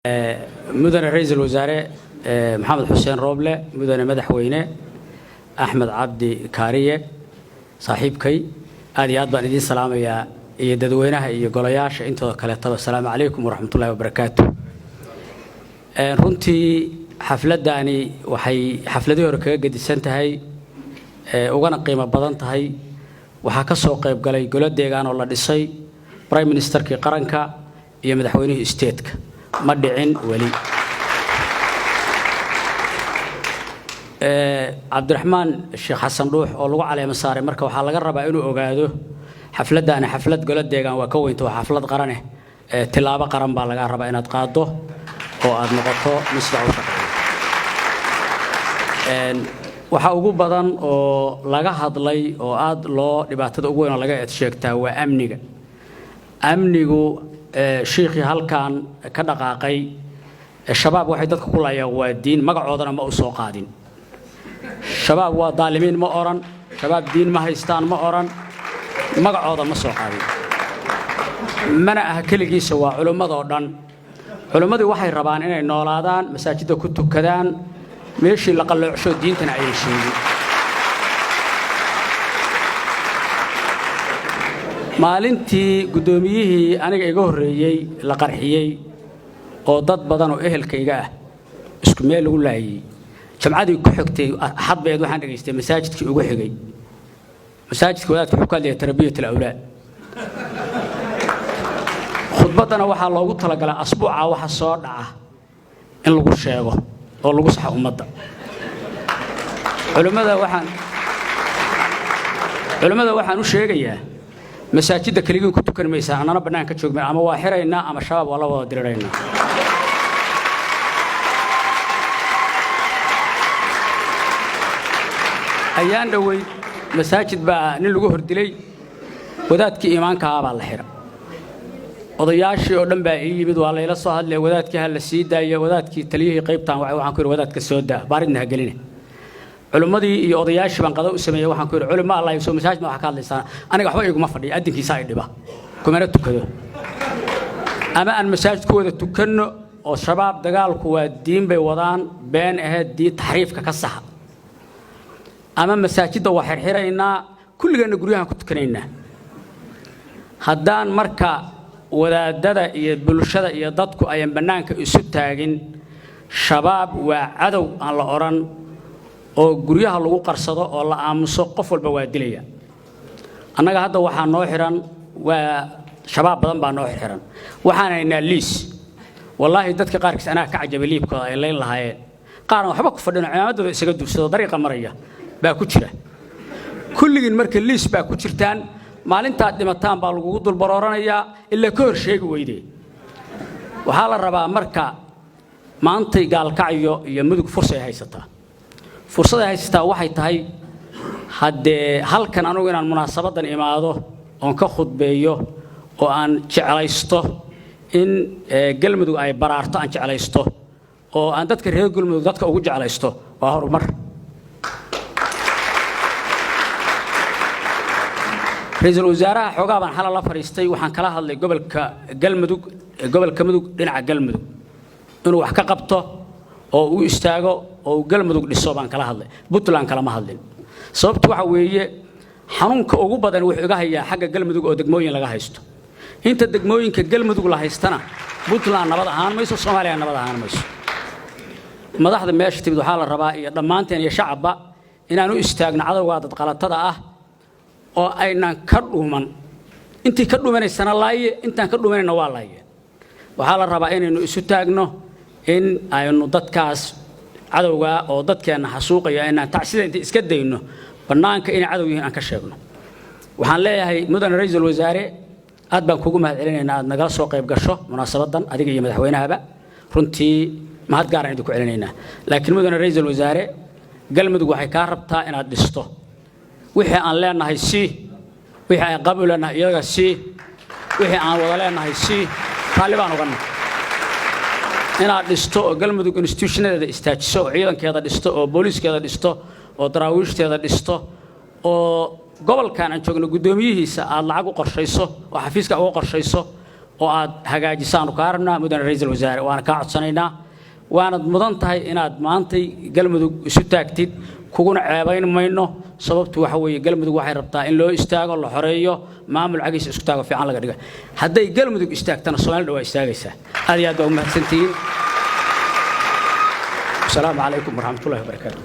مدن رئيس الوزراء محمد حسين روبلة مدن مدحوينه أحمد عبدي كارية صاحبكي هذه أطبع ندين سلام يا يددوينها يقولياش أنتوا كلتوا السلام عليكم ورحمة الله وبركاته. رنتي حفلة داني وحي حفلة دي وركة قد سنتهاي وأنا قيمة بدنتهاي وحكسوا قيب قلي قلت ديجان والله دسي برايم مينستر كي قرنكا يمدحوينه استيتك مدعين ولي عبد الرحمن الشيخ حسن روح oo lagu caleema saaray marka waxa laga rabaa inuu ogaado xafladana xaflad golad deegaan waa ka weynto xaflad qaran ah tilaabo qaran baa laga rabaa inaad qaado oo aad noqoto misbax u shaqeeyo waxa ugu badan oo laga hadlay oo aad loo dhibaatada ugu weyn oo laga sheegtaa waa amnigu شيخي هالكان كذا قاقي الشباب واحد دتك كلها يا ودين ما قعدنا ما أسوق قادين شباب وظالمين ما أورن شباب دين ما هيستان ما أورن ما قعدنا ما أسوق قادين منع كل جي سوا علماء ضرن علماء دي واحد ربان إن نولادان مساجد كتب كذان ماشي لقل عشود دين تنعيش maalintii gudoomiyihii aniga iga horeeyay la qarxiyay oo dad badan oo ehelkayga ah isku meel lagu laayay jamcadii ku xigtay xadbeed waxaan dhageystay masaajidkii ugu xigay masaajidka wadaadka wuxuu ka leeyahay tarbiyada awlaad khudbadana waxa loogu talagalay asbuuca waxa soo dhaca in lagu sheego oo lagu saxo ummadda culimada waxaan u sheegayaa مساجد كليجون كنت كن ميسا أنا بنان كتشوف من أما واحرينا أما شباب ولا ودرينا أيام دوي مساجد بقى نلقوه الدليل وذات كي إيمان كعب على الحرة وضياشي ودم بقى يبدو على إلى الصهد اللي وذات كي هالسيدة يا وذات كي تليه قيب تام وعن كل وذات كالسودة باردنا قلنا علماء يقضياش بان قضاء السماء وحن كل علماء الله يسوي مساجد ما حكى لسان أنا قحوي يقوم فردي أدين كي سايد بقى كمان تكذب أما المساجد كوه تكنه والشباب دجال كوه الدين بوضان بين دي تحريف كقصها أما المساجد وحرحرينا كل جن نقولها كنت كنينا هدان مركا ولا ددا يبلشدا يضدكوا أيام بنانك يسوتاجين شباب وعدو على أوران oo guryaha lagu qarsado oo la aamuso qof walba waa dilaya annaga hadda waxa noo xiran waa shabaab badan baa noo xiran waxaan aynaa liis wallahi dadka qaarkiis anaa ka cajabay liibkooda ay leen lahaayeen qaarna waxba ku fadhino cimaamadooda isaga duubsado dariiqa maraya baa ku jira kulligiin marka liis baa ku jirtaan maalintaad dhimataan baa lagu dul barooranaya ilaa ka hor sheegi weydee waxa la rabaa marka maantay gaalkacyo iyo mudug fursad ay haysataa فرصة هايستا waxay tahay hadee halkan anigu inaan munaasabadan imaado oo ka khudbeeyo oo aan jeclaysto in galmudug ay baraarto aan jeclaysto oo aan dadka reer galmudug dadka ugu jeclaysto waa horumar ra'iisul wasaaraha xogaa baan xalal la fariistay waxaan kala hadlay gobolka mudug dhinaca galmudug inuu wax ka qabto oo uu istaago oo galmudug dhiso baan kala hadlay Puntland kala ma hadlin sababtu waxa weeye xanuunka ugu badan wuxuu iga hayaa xagga galmudug oo degmooyin laga haysto inta degmooyinka galmudug la haystana Puntland nabad ahaan mayso Soomaaliya nabad ahaan mayso madaxda meesha timid waxa la rabaa iyo dhamaanteen iyo shacabba inaan u istaagno cadawga dad qalatada ah oo aynaan ka dhuuman intii ka dhuumaneysana laaye intaan ka dhuumanayna waa laaye waxa la rabaa inaynu isu taagno in aynu dadkaas cadawga oo dadkeena xasuuqaya inaan tacsida inta iska dayno banaanka in cadow yihiin aan ka sheegno waxaan leeyahay mudan ra'iisul wasaare aad baan kugu mahadcelinaynaa aad nagala soo qayb gasho munaasabadan adiga iyo madaxweynahaba runtii mahad gaar ah idinku celinaynaa laakiin mudan ra'iisul wasaare galmudug waxay ka rabtaa inaad dhisto wixii aan leenahay wixii ay qabuulana iyaga wixii aan wada leenahay Taliban uga inaad dhisto oo galmudug institutionada istaajiso oo ciidankeeda dhisto oo booliiskeeda dhisto oo daraawiishteeda dhisto oo gobolkan aan joogno gudoomiyihiisa aad lacag u qorshayso oo xafiiska uga qorshayso وآد هجاجسان وكارنا مدن رئيس الوزراء وأنا قاعد صنينا وأنا مدن تهي إن أد ما أنتي قلمدو ستاكتيد كون عيبين منه صببت وحوي قلمدو واحد ربطة إن لو استاجوا الله حرية ما عمل عجيس استاجوا في عالق رجع هدي قلمدو استاجتنا الصومال دوا استاجيسه هذه دوم سنتين السلام عليكم ورحمة الله وبركاته.